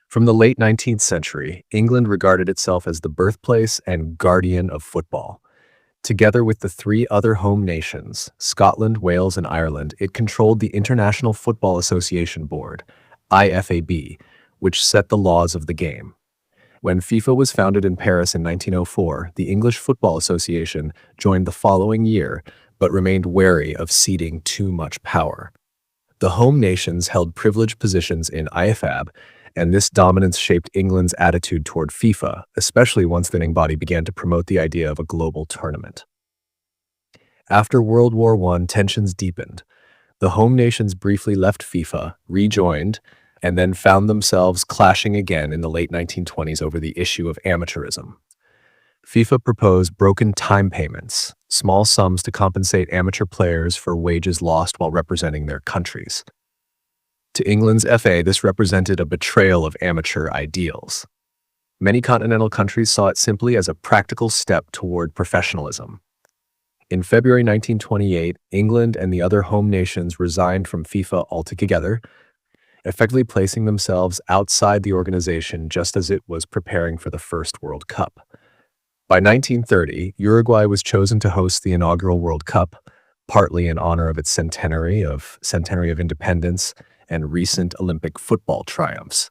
From the late 19th century, England regarded itself as the birthplace and guardian of football. Together with the three other home nations, Scotland, Wales, and Ireland, it controlled the International Football Association Board, IFAB, which set the laws of the game. When FIFA was founded in Paris in 1904, the English Football Association joined the following year, but remained wary of ceding too much power. The home nations held privileged positions in IFAB, and this dominance shaped England's attitude toward FIFA, especially once the governing body began to promote the idea of a global tournament. After World War I, tensions deepened. The home nations briefly left FIFA, rejoined, and then found themselves clashing again in the late 1920s over the issue of amateurism. FIFA proposed broken time payments, small sums to compensate amateur players for wages lost while representing their countries. To England's FA, this represented a betrayal of amateur ideals. Many continental countries saw it simply as a practical step toward professionalism. In February 1928, England and the other home nations resigned from FIFA altogether, effectively placing themselves outside the organization just as it was preparing for the first World Cup. By 1930, Uruguay was chosen to host the inaugural World Cup, partly in honor of its centenary of independence and recent Olympic football triumphs.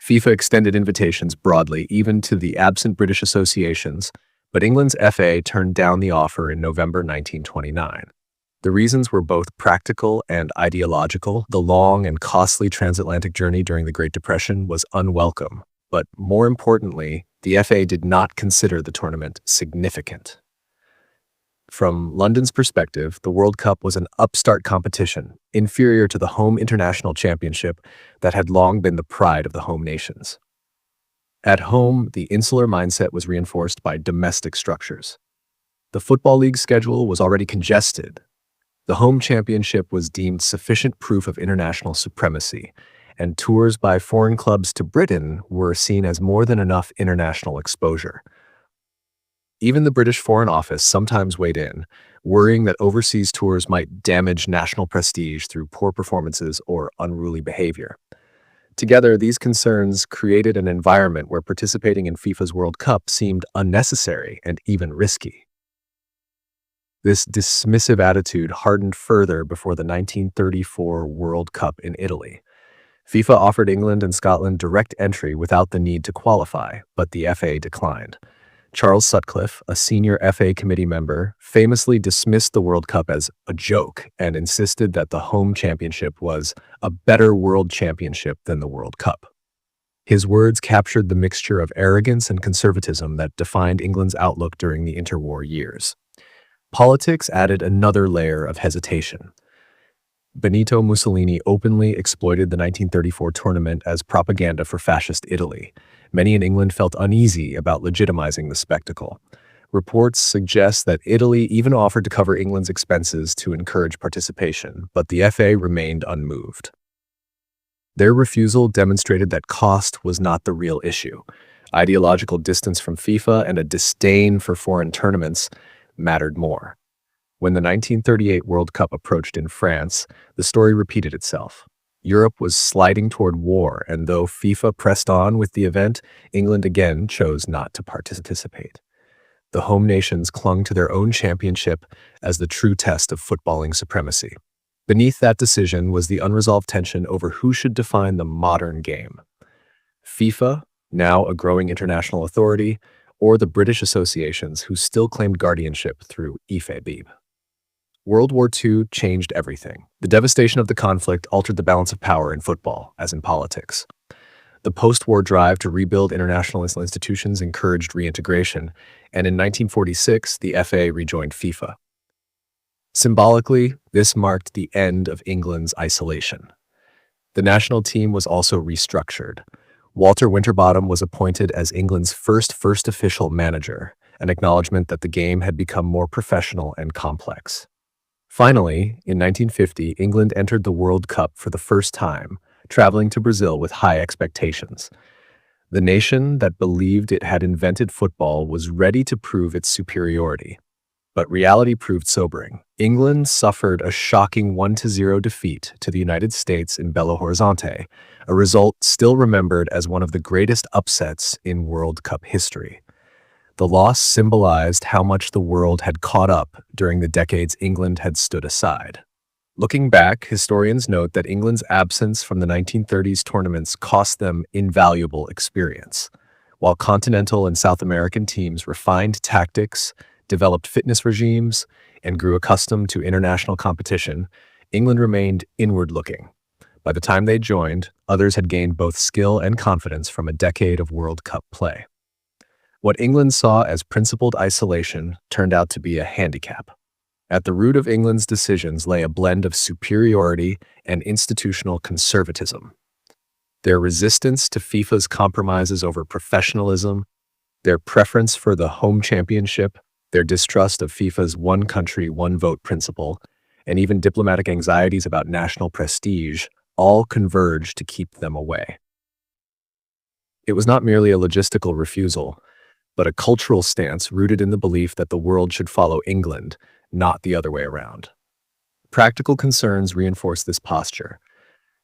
FIFA extended invitations broadly, even to the absent British associations, but England's FA turned down the offer in November 1929. The reasons were both practical and ideological. The long and costly transatlantic journey during the Great Depression was unwelcome, but more importantly, the FA did not consider the tournament significant. From London's perspective, the World Cup was an upstart competition, inferior to the home international championship that had long been the pride of the home nations. At home, the insular mindset was reinforced by domestic structures. The Football League schedule was already congested. The home championship was deemed sufficient proof of international supremacy, and tours by foreign clubs to Britain were seen as more than enough international exposure. Even the British Foreign Office sometimes weighed in, worrying that overseas tours might damage national prestige through poor performances or unruly behavior. Together, these concerns created an environment where participating in FIFA's World Cup seemed unnecessary and even risky. This dismissive attitude hardened further before the 1934 World Cup in Italy. FIFA offered England and Scotland direct entry without the need to qualify, but the FA declined. Charles Sutcliffe, a senior FA committee member, famously dismissed the World Cup as a joke and insisted that the home championship was a better world championship than the World Cup. His words captured the mixture of arrogance and conservatism that defined England's outlook during the interwar years. Politics added another layer of hesitation. Benito Mussolini openly exploited the 1934 tournament as propaganda for fascist Italy. Many in England felt uneasy about legitimizing the spectacle. Reports suggest that Italy even offered to cover England's expenses to encourage participation, but the FA remained unmoved. Their refusal demonstrated that cost was not the real issue. Ideological distance from FIFA and a disdain for foreign tournaments mattered more. When the 1938 World Cup approached in France, the story repeated itself. Europe was sliding toward war, and though FIFA pressed on with the event, England again chose not to participate. The home nations clung to their own championship as the true test of footballing supremacy. Beneath that decision was the unresolved tension over who should define the modern game. FIFA, now a growing international authority, or the British associations who still claimed guardianship through IFAB. World War II changed everything. The devastation of the conflict altered the balance of power in football, as in politics. The post-war drive to rebuild international institutions encouraged reintegration, and in 1946, the FA rejoined FIFA. Symbolically, this marked the end of England's isolation. The national team was also restructured. Walter Winterbottom was appointed as England's first official manager, an acknowledgement that the game had become more professional and complex. Finally, in 1950, England entered the World Cup for the first time, traveling to Brazil with high expectations. The nation that believed it had invented football was ready to prove its superiority. But reality proved sobering. England suffered a shocking 1-0 defeat to the United States in Belo Horizonte, a result still remembered as one of the greatest upsets in World Cup history. The loss symbolized how much the world had caught up during the decades England had stood aside. Looking back, historians note that England's absence from the 1930s tournaments cost them invaluable experience. While continental and South American teams refined tactics, developed fitness regimes, and grew accustomed to international competition, England remained inward-looking. By the time they joined, others had gained both skill and confidence from a decade of World Cup play. What England saw as principled isolation turned out to be a handicap. At the root of England's decisions lay a blend of superiority and institutional conservatism. Their resistance to FIFA's compromises over professionalism, their preference for the home championship, their distrust of FIFA's one country, one vote principle, and even diplomatic anxieties about national prestige all converged to keep them away. It was not merely a logistical refusal, but a cultural stance rooted in the belief that the world should follow England, not the other way around. Practical concerns reinforced this posture.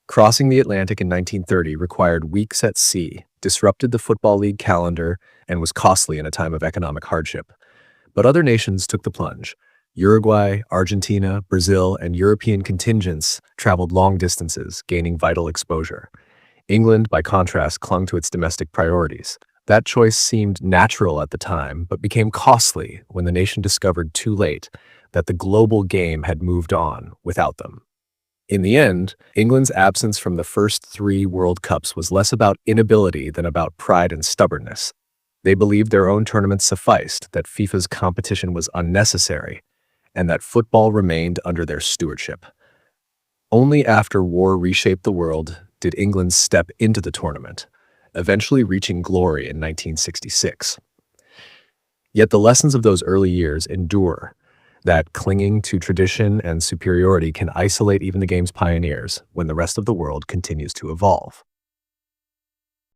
Crossing the Atlantic in 1930 required weeks at sea, disrupted the Football League calendar, and was costly in a time of economic hardship. But other nations took the plunge. Uruguay, Argentina, Brazil, and European contingents traveled long distances, gaining vital exposure. England, by contrast, clung to its domestic priorities. That choice seemed natural at the time, but became costly when the nation discovered too late that the global game had moved on without them. In the end, England's absence from the first 3 World Cups was less about inability than about pride and stubbornness. They believed their own tournaments sufficed, that FIFA's competition was unnecessary, and that football remained under their stewardship. Only after war reshaped the world did England step into the tournament, eventually reaching glory in 1966. Yet the lessons of those early years endure, that clinging to tradition and superiority can isolate even the game's pioneers when the rest of the world continues to evolve.